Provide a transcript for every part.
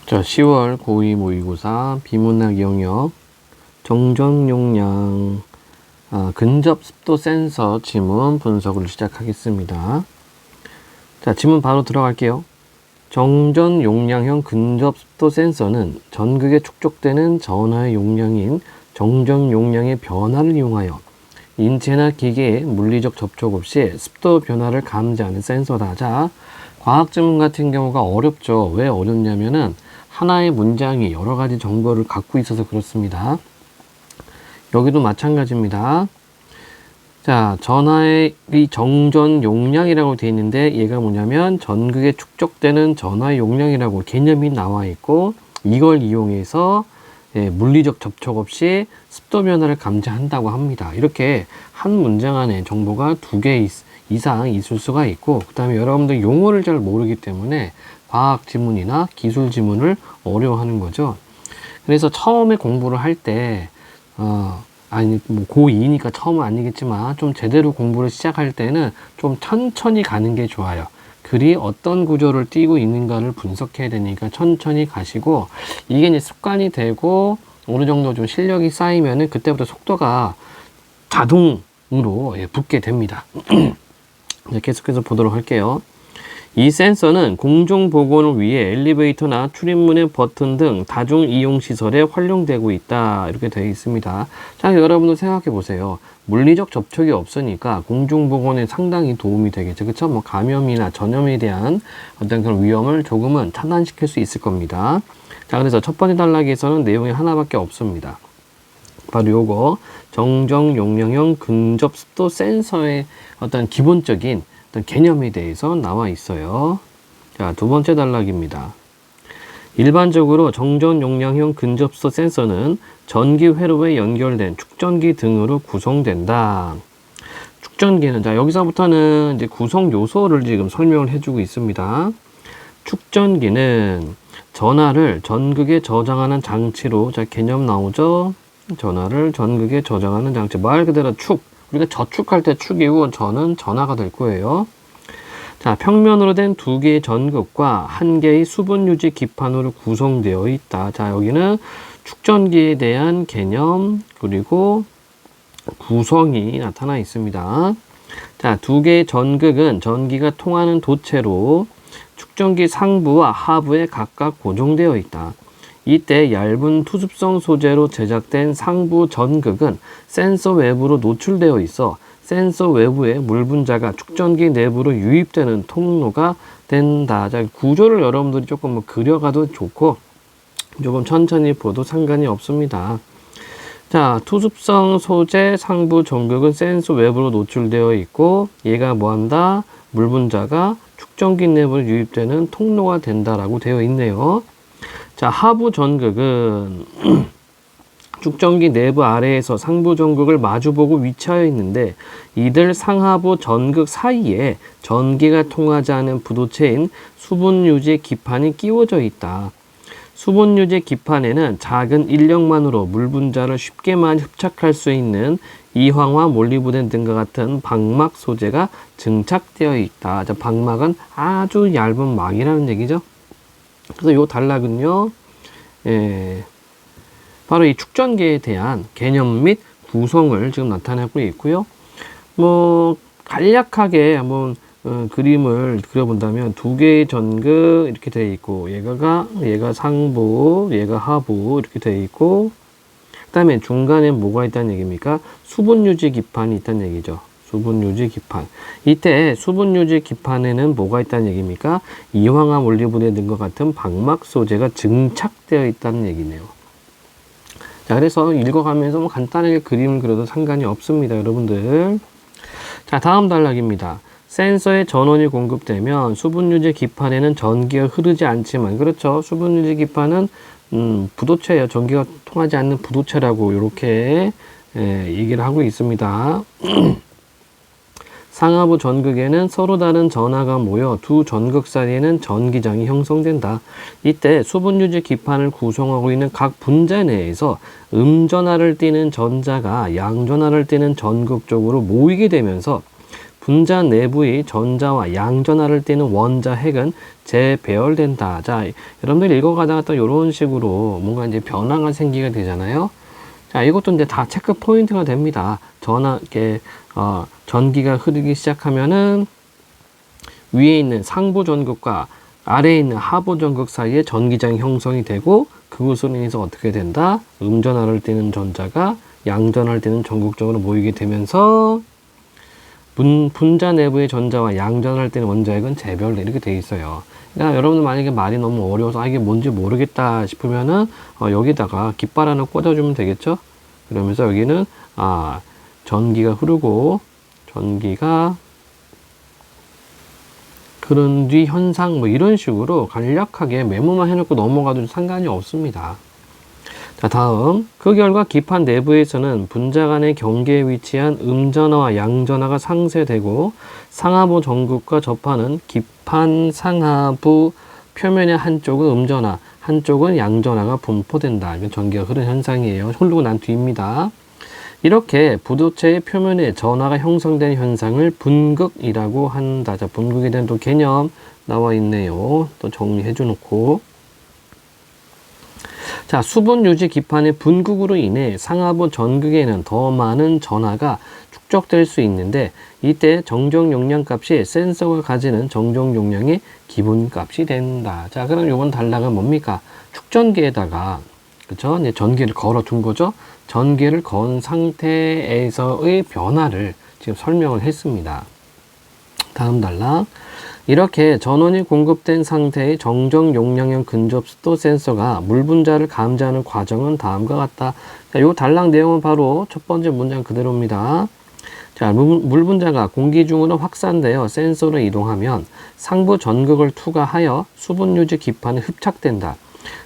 자, 10월 고2 모의고사 비문학 영역 정전 용량 근접 습도 센서 지문 분석을 시작하겠습니다. 자, 지문 바로 들어갈게요. 정전 용량형 근접 습도 센서는 전극에 축적되는 전하의 용량인 정전 용량의 변화를 이용하여 인체나 기계에 물리적 접촉 없이 습도 변화를 감지하는 센서다. 자, 과학 지문 같은 경우가 어렵죠. 왜 어렵냐면은 하나의 문장이 여러 가지 정보를 갖고 있어서 그렇습니다. 여기도 마찬가지입니다. 자, 전하의 이 정전 용량이라고 되어 있는데 얘가 뭐냐면 전극에 축적되는 전하의 용량이라고 개념이 나와 있고 이걸 이용해서 물리적 접촉 없이 습도 변화를 감지한다고 합니다. 이렇게 한 문장 안에 정보가 2개 이상 있을 수가 있고, 그 다음에 여러분들 용어를 잘 모르기 때문에 과학 지문이나 기술 지문을 어려워하는 거죠. 그래서 처음에 공부를 할 때, 고2니까 처음은 아니겠지만, 좀 제대로 공부를 시작할 때는 좀 천천히 가는 게 좋아요. 글이 어떤 구조를 띠고 있는가를 분석해야 되니까 천천히 가시고, 이게 이제 습관이 되고, 어느 정도 좀 실력이 쌓이면은 그때부터 속도가 자동으로 붙게 됩니다. 계속해서 보도록 할게요. 이 센서는 공중보건을 위해 엘리베이터나 출입문의 버튼 등 다중이용시설에 활용되고 있다. 이렇게 되어 있습니다. 자, 여러분도 생각해 보세요. 물리적 접촉이 없으니까 공중보건에 상당히 도움이 되겠죠. 그쵸? 뭐 감염이나 전염에 대한 어떤 그런 위험을 조금은 차단시킬 수 있을 겁니다. 자, 그래서 첫 번째 단락에서는 내용이 하나밖에 없습니다. 바로 요거 정전 용량형 근접 습도 센서의 어떤 기본적인 어떤 개념에 대해서 나와 있어요. 자, 두 번째 단락입니다. 일반적으로 정전 용량형 근접 습도 센서는 전기 회로에 연결된 축전기 등으로 구성된다. 축전기는, 자, 여기서부터는 이제 구성 요소를 지금 설명을 해주고 있습니다. 축전기는 전하를 전극에 저장하는 장치로, 자, 개념 나오죠? 전하를 전극에 저장하는 장치. 말 그대로 축. 우리가 저축할 때 축이고 저는 전하가 될 거예요. 자, 평면으로 된 2개의 전극과 1개의 수분 유지 기판으로 구성되어 있다. 자, 여기는 축전기에 대한 개념 그리고 구성이 나타나 있습니다. 자, 2개의 전극은 전기가 통하는 도체로 축전기 상부와 하부에 각각 고정되어 있다. 이때 얇은 투습성 소재로 제작된 상부 전극은 센서 외부로 노출되어 있어 센서 외부에 물 분자가 축전기 내부로 유입되는 통로가 된다. 자, 구조를 여러분들이 조금 그려가도 좋고 조금 천천히 보도 상관이 없습니다. 자, 투습성 소재 상부 전극은 센서 외부로 노출되어 있고 얘가 뭐한다? 물 분자가 축전기 내부로 유입되는 통로가 된다라고 되어 있네요. 자, 하부 전극은 축전기 내부 아래에서 상부 전극을 마주보고 위치하여 있는데 이들 상하부 전극 사이에 전기가 통하지 않은 부도체인 수분유지 기판이 끼워져 있다. 수분유지 기판에는 작은 인력만으로 물 분자를 쉽게만 흡착할 수 있는 이황화 몰리브덴 등과 같은 방막 소재가 증착되어 있다. 자, 방막은 아주 얇은 막이라는 얘기죠. 그래서 이 단락은요, 바로 이 축전기에 대한 개념 및 구성을 지금 나타내고 있고요. 뭐 간략하게 한번 그림을 그려본다면 2개의 전극 이렇게 되어 있고 얘가 상부, 얘가 하부 이렇게 되어 있고, 그 다음에 중간에 뭐가 있다는 얘기입니까? 수분유지 기판이 있다는 얘기죠. 수분유지 기판. 이때 수분유지 기판에는 뭐가 있다는 얘기입니까? 이황화 몰리브덴 등과 같은 방막 소재가 증착되어 있다는 얘기네요. 자, 그래서 읽어가면서 뭐 간단하게 그림을 그려도 상관이 없습니다, 여러분들. 자, 다음 단락입니다. 센서에 전원이 공급되면 수분유지 기판에는 전기가 흐르지 않지만, 그렇죠? 수분유지 기판은 부도체예요. 전기가 통하지 않는 부도체라고 이렇게 얘기를 하고 있습니다. 상하부 전극에는 서로 다른 전하가 모여 두 전극 사이에는 전기장이 형성된다. 이때 수분유지 기판을 구성하고 있는 각 분자 내에서 음전하를 띠는 전자가 양전하를 띠는 전극 쪽으로 모이게 되면서 분자 내부의 전자와 양전하를 띠는 원자 핵은 재배열된다. 자, 여러분들이 읽어가다가 또 이런 식으로 뭔가 이제 변화가 생기게 되잖아요. 자, 이것도 이제 다 체크 포인트가 됩니다. 전기가 흐르기 시작하면은 위에 있는 상부 전극과 아래에 있는 하부 전극 사이에 전기장이 형성이 되고, 그것으로 인해서 어떻게 된다? 음전하를 띠는 전자가 양전하를 띠는 전극 쪽으로 모이게 되면서 분자 내부의 전자와 양전할 때는 원자핵은 재별돼 이렇게 돼 있어요. 그러니까 여러분들 만약에 말이 너무 어려워서 이게 뭔지 모르겠다 싶으면은 여기다가 깃발 하나 꽂아주면 되겠죠. 그러면서 여기는 전기가 흐르고 전기가 흐른 뒤 현상 뭐 이런 식으로 간략하게 메모만 해놓고 넘어가도 상관이 없습니다. 자, 다음 그 결과 기판 내부에서는 분자 간의 경계에 위치한 음전하와 양전하가 상쇄되고 상하부 전극과 접하는 기판 상하부 표면의 한쪽은 음전하, 한쪽은 양전하가 분포된다. 이건 전기가 흐르는 현상이에요. 흐르고 난 뒤입니다. 이렇게 부도체의 표면에 전하가 형성되는 현상을 분극이라고 한다. 자, 분극에 대한 또 개념 나와 있네요. 또 정리해 주놓고. 자, 수분 유지 기판의 분극으로 인해 상하부 전극에는 더 많은 전하가 축적될 수 있는데, 이때 정정 용량 값이 센서가 가지는 정정 용량의 기본값이 된다. 자, 그럼 이번 단락은 뭡니까? 축전기에다가, 그쵸? 이제 전기를 걸어 둔 거죠? 전기를 건 상태에서의 변화를 지금 설명을 했습니다. 다음 단락. 이렇게 전원이 공급된 상태의 정정 용량형 근접 습도 센서가 물 분자를 감지하는 과정은 다음과 같다. 자, 요 단락 내용은 바로 첫 번째 문장 그대로입니다. 자, 물 분자가 공기 중으로 확산되어 센서로 이동하면 상부 전극을 투과하여 수분 유지 기판에 흡착된다.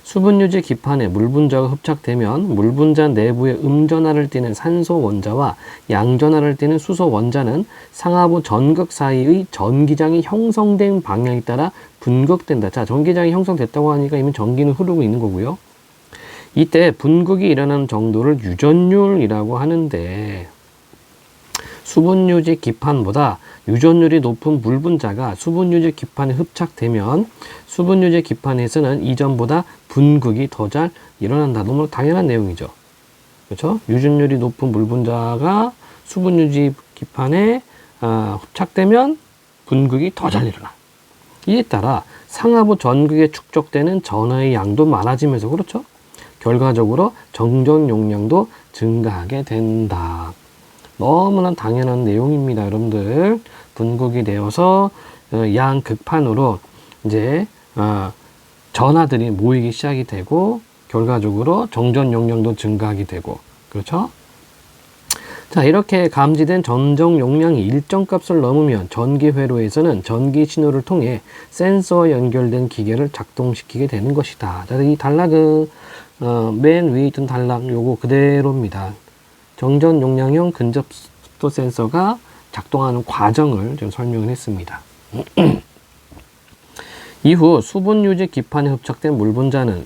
수분 유지 기판에 물 분자가 흡착되면 물 분자 내부에 음전하를 띠는 산소 원자와 양전하를 띠는 수소 원자는 상하부 전극 사이의 전기장이 형성된 방향에 따라 분극된다. 자, 전기장이 형성됐다고 하니까 이미 전기는 흐르고 있는 거고요. 이때 분극이 일어나는 정도를 유전율이라고 하는데, 수분 유지 기판보다 유전율이 높은 물 분자가 수분 유지 기판에 흡착되면 수분 유지 기판에서는 이전보다 분극이 더 잘 일어난다. 너무 당연한 내용이죠. 그렇죠? 유전율이 높은 물 분자가 수분 유지 기판에 흡착되면 분극이 더 잘 일어나. 이에 따라 상하부 전극에 축적되는 전하의 양도 많아지면서, 그렇죠? 결과적으로 정전 용량도 증가하게 된다. 너무나 당연한 내용입니다. 여러분들 분극이 되어서 양극판으로 이제 전하들이 모이기 시작이 되고, 결과적으로 정전 용량도 증가하게 되고, 그렇죠? 자, 이렇게 감지된 전정 용량이 일정 값을 넘으면 전기 회로에서는 전기 신호를 통해 센서와 연결된 기계를 작동시키게 되는 것이다. 자, 이 단락은 맨 위에 있던 단락 요거 그대로입니다. 정전 용량형 근접 습도 센서가 작동하는 과정을 좀 설명을 했습니다. 이후 수분 유지 기판에 흡착된 물 분자는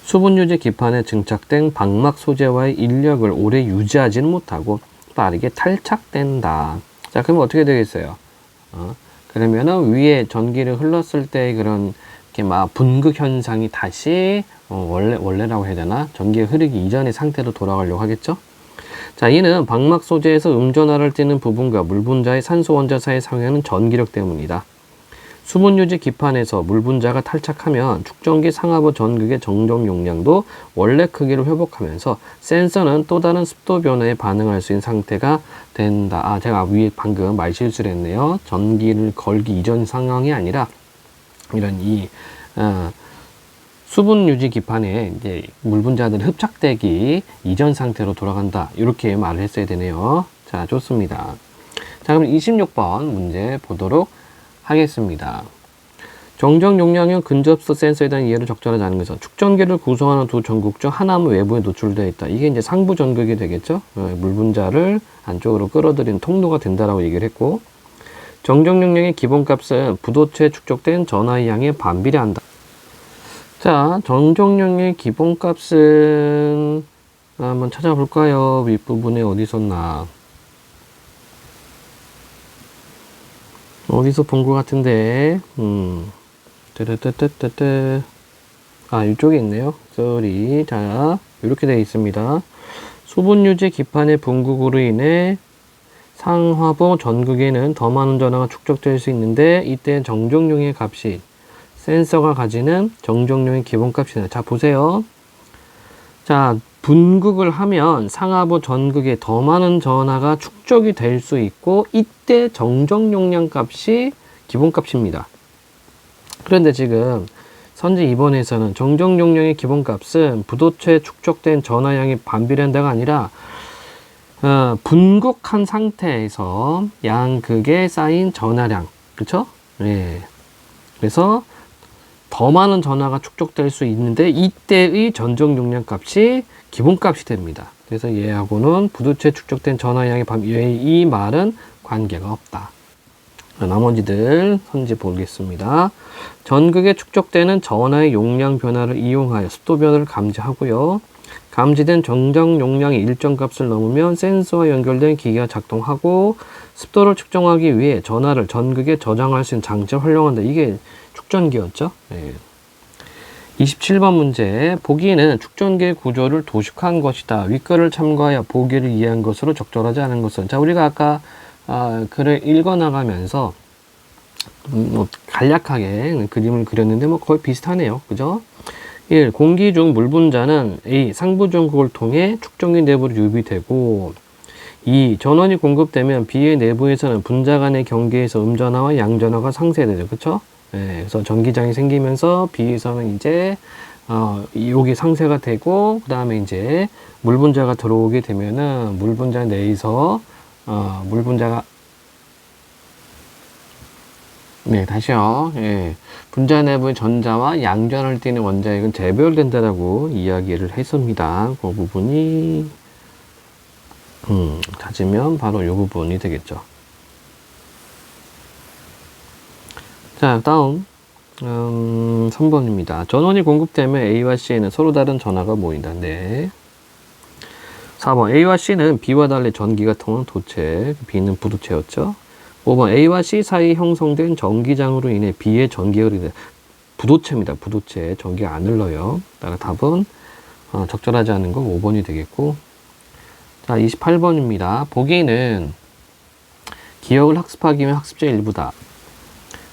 수분 유지 기판에 증착된 방막 소재와의 인력을 오래 유지하지는 못하고 빠르게 탈착된다. 자, 그러면 어떻게 되겠어요? 그러면은 위에 전기를 흘렀을 때 그런 이렇게 막 분극 현상이 다시 원래라고 해야 되나? 전기가 흐르기 이전의 상태로 돌아가려고 하겠죠? 자, 이는 방막 소재에서 음전하를 띠는 부분과 물 분자의 산소 원자 사이에 상응하는 전기력 때문이다. 수분 유지 기판에서 물 분자가 탈착하면 축전기 상하부 전극의 정정 용량도 원래 크기로 회복하면서 센서는 또 다른 습도 변화에 반응할 수 있는 상태가 된다. 제가 위에 방금 말실수를 했네요. 전기를 걸기 이전 상황이 아니라 이런 수분 유지 기판에 이제 물 분자들이 흡착되기 이전 상태로 돌아간다. 이렇게 말을 했어야 되네요. 자, 좋습니다. 자, 그럼 26번 문제 보도록 하겠습니다. 정정 용량형 근접수 센서에 대한 이해를 적절하지 않은 것은 축전기를 구성하는 두 전극 중 하나는 외부에 노출되어 있다. 이게 이제 상부 전극이 되겠죠. 물 분자를 안쪽으로 끌어들이는 통로가 된다라고 얘기를 했고, 정정 용량의 기본값은 부도체에 축적된 전하의 양에 반비례한다. 자, 정정 용량의 기본값은 한번 찾아볼까요? 윗부분에 어디 있었나? 어디서 본 것 같은데, 뜨뜨뜨뜨뜨. 아, 이쪽에 있네요. 쏘리. 자, 이렇게 되어 있습니다. 수분유지 기판의 분국으로 인해 상하부 전극에는 더 많은 전하가 축적될 수 있는데, 이때 정정용의 값이 센서가 가지는 정정용의 기본값이다. 자, 보세요. 자, 분극을 하면 상하부 전극에 더 많은 전하가 축적이 될 수 있고, 이때 정정 용량 값이 기본값입니다. 그런데 지금 선지 2번에서는 정정 용량의 기본값은 부도체에 축적된 전하량이 반비례한다가 아니라 분극한 상태에서 양극에 쌓인 전하량, 그쵸? 예. 그래서 더 많은 전하가 축적될 수 있는데 이때의 전정 용량 값이 기본값이 됩니다. 그래서 얘하고는 부도체에 축적된 전하량의 이 말은 관계가 없다. 나머지들 선지 보겠습니다. 전극에 축적되는 전하의 용량 변화를 이용하여 습도 변화를 감지하고요. 감지된 정정 용량의 일정 값을 넘으면 센서와 연결된 기기가 작동하고 습도를 측정하기 위해 전하를 전극에 저장할 수 있는 장치를 활용한다. 이게 축전기였죠. 네. 27번 문제. 보기는 축전기의 구조를 도식화한 것이다. 윗글을 참고하여 보기를 이해한 것으로 적절하지 않은 것은. 자, 우리가 아까 글을 읽어나가면서 간략하게 그림을 그렸는데 뭐 거의 비슷하네요. 그죠? 1. 공기 중 물 분자는 A. 상부 전극을 통해 축전기 내부로 유입되고 2. 전원이 공급되면 B의 내부에서는 분자 간의 경계에서 음전하와 양전하가 상쇄되죠. 그쵸? 네, 그래서 전기장이 생기면서 B에서는 이제 여기 상쇄가 되고 그 다음에 이제 물 분자가 들어오게 되면은 물 분자 내에서 물 분자가 네, 다시요. 예. 분자 내부의 전자와 양전을 띠는 원자핵은 재배열된다라고 이야기를 했습니다. 그 부분이 찾으면 바로 이 부분이 되겠죠. 자, 다음 3번입니다. 전원이 공급되면 A와 C에는 서로 다른 전하가 모인다. 네. 4번 A와 C는 B와 달리 전기가 통하는 도체, B는 부도체였죠. 5번 A와 C 사이 형성된 전기장으로 인해 B의 전기가 흐르게 부도체입니다. 부도체. 전기가 안 흘러요. 따라 답은 적절하지 않은 건 5번이 되겠고. 자, 28번입니다. 보기는 기억을 학습하기 위한 학습자의 일부다.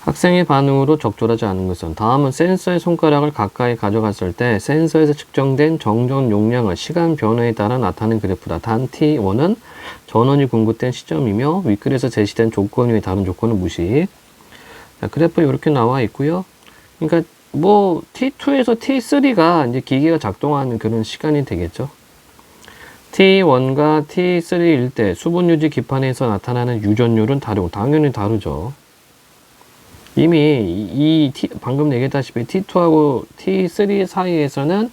학생의 반응으로 적절하지 않은 것은 다음은 센서의 손가락을 가까이 가져갔을 때 센서에서 측정된 정전 용량을 시간 변화에 따라 나타낸 그래프다. 단 T1은 전원이 공급된 시점이며 윗글에서 제시된 조건 외에 다른 조건은 무시. 자, 그래프 이렇게 나와 있고요. 그러니까 뭐 T2에서 T3가 이제 기계가 작동하는 그런 시간이 되겠죠. T1과 T3일 때 수분유지 기판에서 나타나는 유전율은 다르고 당연히 다르죠. 이미 방금 얘기했다시피 T2하고 T3 사이에서는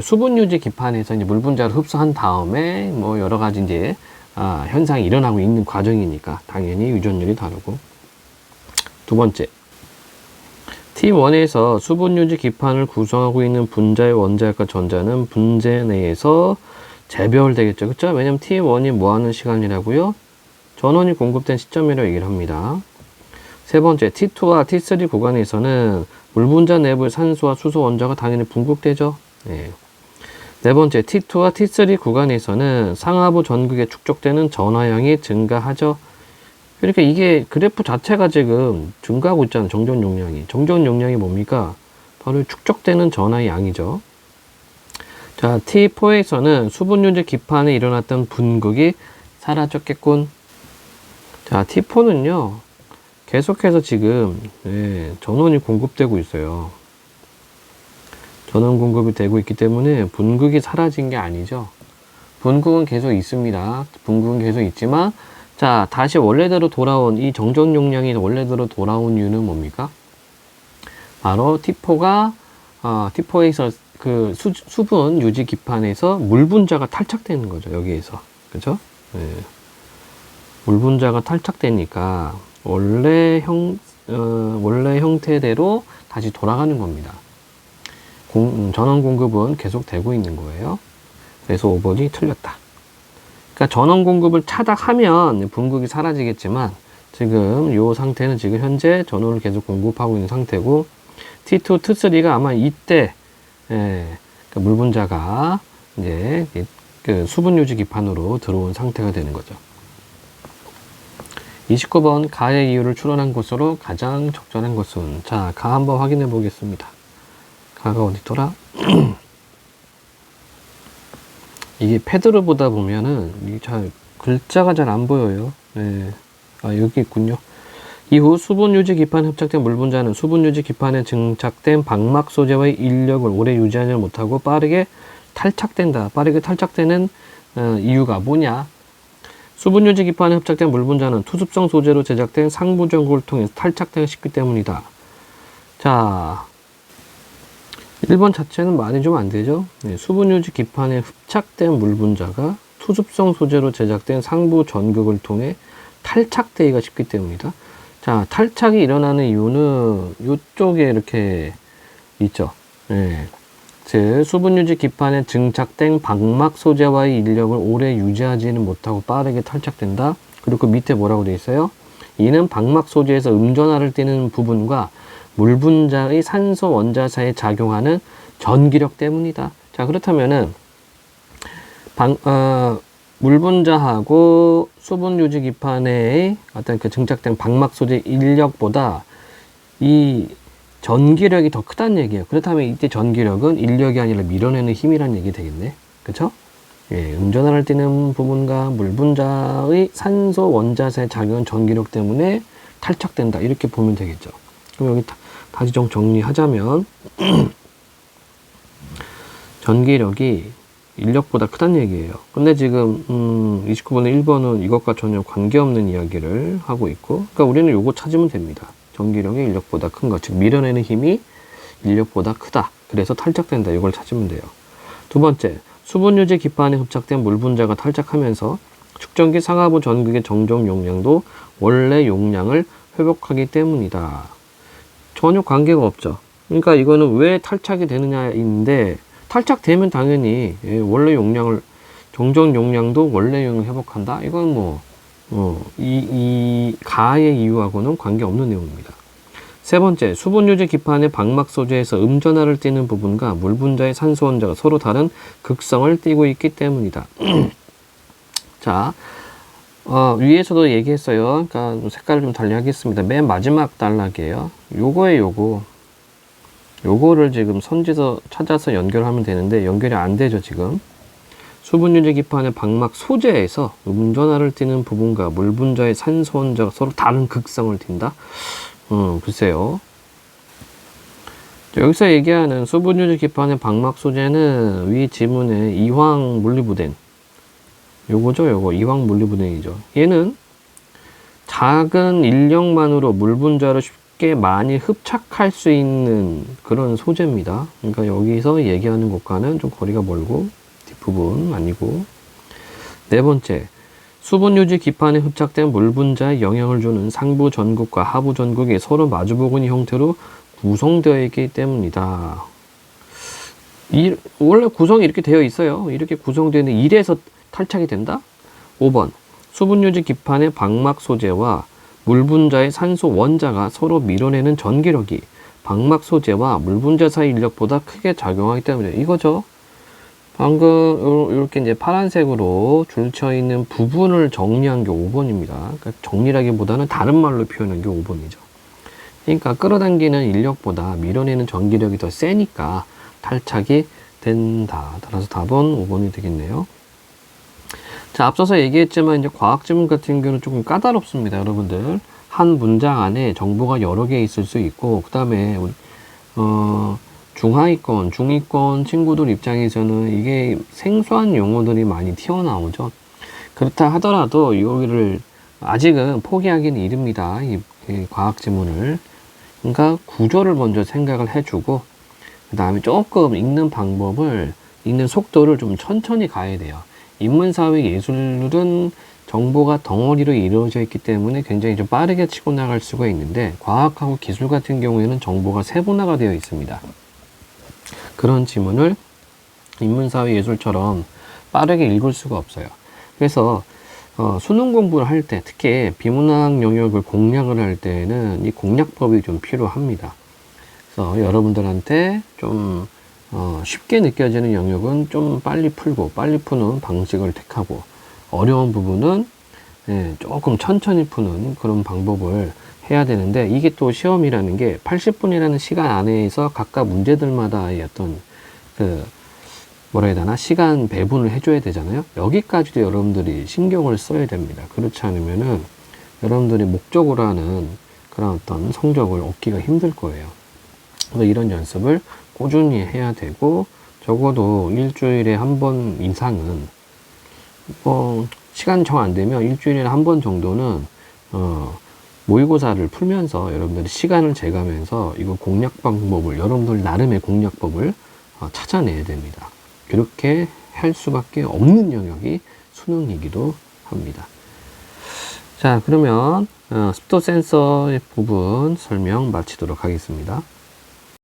수분유지 기판에서 이제 물 분자를 흡수한 다음에 뭐 여러 가지 이제 현상이 일어나고 있는 과정이니까 당연히 유전율이 다르고. 두 번째, T1에서 수분유지 기판을 구성하고 있는 분자의 원자핵과 전자는 분재 내에서 재배열되겠죠. 그렇죠? 왜냐면 T1이 뭐 하는 시간이라고요? 전원이 공급된 시점이라고 얘기를 합니다. 세 번째, T2와 T3 구간에서는 물 분자 내부의 산소와 수소 원자가 당연히 분극되죠. 네. 네 번째, T2와 T3 구간에서는 상하부 전극에 축적되는 전하량이 증가하죠. 그러니까 이게 그래프 자체가 지금 증가하고 있잖아요. 정전 용량이. 정전 용량이 뭡니까? 바로 축적되는 전하의 양이죠. 자, T4에서는 수분유지 기판에 일어났던 분극이 사라졌겠군. 자, T4는요. 계속해서 지금 전원이 공급되고 있어요. 전원 공급이 되고 있기 때문에 분극이 사라진 게 아니죠. 분극은 계속 있습니다. 분극은 계속 있지만 자, 다시 원래대로 돌아온 이 정전 용량이 원래대로 돌아온 이유는 뭡니까? 바로 T4가 T4에서 그 수분 유지 기판에서 물 분자가 탈착되는 거죠. 여기에서. 그죠? 네. 물 분자가 탈착되니까 원래 형태대로 다시 돌아가는 겁니다. 전원 공급은 계속 되고 있는 거예요. 그래서 5번이 틀렸다. 그러니까 전원 공급을 차단하면 분극이 사라지겠지만 지금 요 상태는 지금 현재 전원을 계속 공급하고 있는 상태고, T2, T3가 아마 이때, 그 물 분자가 이제 그 수분 유지 기판으로 들어온 상태가 되는 거죠. 29번 가의 이유를 추론한 것으로 가장 적절한 것은, 자, 가 한번 확인해 보겠습니다. 가가 어디더라? 이게 패드로 보다 보면은 글자가 잘 안 보여요. 여기 있군요. 이후 수분 유지 기판에 흡착된 물 분자는 수분 유지 기판에 증착된 방막 소재와의 인력을 오래 유지하지 못하고 빠르게 탈착된다. 빠르게 탈착되는 이유가 뭐냐? 수분 유지 기판에 흡착된 물 분자는 투습성 소재로 제작된 상부 전극을 통해 탈착되기 쉽기 때문이다. 자, 1번 자체는 말이 좀 안 되죠. 수분 유지 기판에 흡착된 물 분자가 투습성 소재로 제작된 상부 전극을 통해 탈착되기가 쉽기 때문이다. 자, 탈착이 일어나는 이유는 이쪽에 이렇게 있죠. 즉 수분 유지 기판에 증착된 방막 소재와의 인력을 오래 유지하지는 못하고 빠르게 탈착된다. 그리고 그 밑에 뭐라고 되어 있어요? 이는 방막 소재에서 음전하를 띠는 부분과 물 분자의 산소 원자 사이에 작용하는 전기력 때문이다. 자, 그렇다면은 물 분자하고 수분 유지 기판의 어떤 그 증착된 방막 소재 인력보다 이 전기력이 더 크다는 얘기예요. 그렇다면 이때 전기력은 인력이 아니라 밀어내는 힘이라는 얘기 되겠네. 그쵸? 음전하를 띠는 부분과 물 분자의 산소 원자 사이에 작용한 전기력 때문에 탈착된다. 이렇게 보면 되겠죠. 그럼 여기 다시 좀 정리하자면 전기력이 인력보다 크다는 얘기예요. 근데 지금 29번의 1번은 이것과 전혀 관계없는 이야기를 하고 있고, 그러니까 우리는 요거 찾으면 됩니다. 전기력이 인력보다 큰 것, 즉 밀어내는 힘이 인력보다 크다. 그래서 탈착된다. 이걸 찾으면 돼요. 두 번째, 수분 유지 기판에 흡착된 물 분자가 탈착하면서 축전기 상하부 전극의 정정 용량도 원래 용량을 회복하기 때문이다. 전혀 관계가 없죠. 그러니까 이거는 왜 탈착이 되느냐인데, 탈착되면 당연히 원래 용량을, 정정 용량도 원래 용량을 회복한다. 이건 뭐 이 가의 이유하고는 관계없는 내용입니다. 세 번째, 수분 유지 기판의 방막 소재에서 음전하를 띠는 부분과 물 분자의 산소 원자가 서로 다른 극성을 띠고 있기 때문이다. 자, 위에서도 얘기했어요. 그러니까 색깔을 좀 달리 하겠습니다. 맨 마지막 단락이에요. 요거를 지금 선지서 찾아서 연결하면 되는데 연결이 안 되죠, 지금. 수분 유지 기판의 방막 소재에서 음전하를 띠는 부분과 물 분자의 산소 원자가 서로 다른 극성을 띈다. 글쎄요. 여기서 얘기하는 수분 유지 기판의 방막 소재는 위 지문에 이황 물리부된 요거죠, 요거 이황 물리부된이죠. 얘는 작은 인력만으로 물 분자를 쉽게 많이 흡착할 수 있는 그런 소재입니다. 그러니까 여기서 얘기하는 것과는 좀 거리가 멀고 뒷부분 아니고. 네 번째, 수분 유지 기판에 흡착된 물 분자에 영향을 주는 상부 전극과 하부 전극이 서로 마주보고는 형태로 구성되어 있기 때문이다. 원래 구성이 이렇게 되어 있어요. 이렇게 구성되어 있는데 이래서 탈착이 된다? 5번, 수분 유지 기판의 방막 소재와 물 분자의 산소 원자가 서로 밀어내는 전기력이 방막 소재와 물 분자 사이 인력보다 크게 작용하기 때문에 이거죠. 방금 이렇게 이제 파란색으로 줄쳐 있는 부분을 정리한 게 5번입니다. 그러니까 정리라기보다는 다른 말로 표현한 게 5번이죠. 그러니까 끌어당기는 인력보다 밀어내는 전기력이 더 세니까 탈착이 된다. 따라서 답은 5번이 되겠네요. 자, 앞서서 얘기했지만 이제 과학 지문 같은 경우는 조금 까다롭습니다, 여러분들. 한 문장 안에 정보가 여러 개 있을 수 있고, 그 다음에 중하위권, 중위권 친구들 입장에서는 이게 생소한 용어들이 많이 튀어나오죠. 그렇다 하더라도 여기를 아직은 포기하기는 이릅니다. 이 과학 지문을. 그러니까 구조를 먼저 생각을 해주고 그 다음에 조금 읽는 방법을, 읽는 속도를 좀 천천히 가야 돼요. 인문사회 예술은 정보가 덩어리로 이루어져 있기 때문에 굉장히 좀 빠르게 치고 나갈 수가 있는데, 과학하고 기술 같은 경우에는 정보가 세분화가 되어 있습니다. 그런 지문을 인문사회 예술처럼 빠르게 읽을 수가 없어요. 그래서 수능 공부를 할 때, 특히 비문학 영역을 공략을 할 때는 이 공략법이 좀 필요합니다. 그래서 여러분들한테 좀 쉽게 느껴지는 영역은 좀 빨리 풀고 빨리 푸는 방식을 택하고, 어려운 부분은 조금 천천히 푸는 그런 방법을 해야 되는데, 이게 또 시험이라는 게 80분이라는 시간 안에서 각각 문제들마다의 어떤 뭐라 해야 되나, 시간 배분을 해줘야 되잖아요. 여기까지도 여러분들이 신경을 써야 됩니다. 그렇지 않으면은 여러분들이 목적으로 하는 그런 어떤 성적을 얻기가 힘들 거예요. 그래서 이런 연습을 꾸준히 해야 되고, 적어도 일주일에 한 번 이상은, 시간 정 안 되면 일주일에 한 번 정도는 모의고사를 풀면서 여러분들이 시간을 재가면서 이거 공략 방법을, 여러분들 나름의 공략법을 찾아내야 됩니다. 그렇게 할 수밖에 없는 영역이 수능이기도 합니다. 자, 그러면 습도 센서의 부분 설명 마치도록 하겠습니다.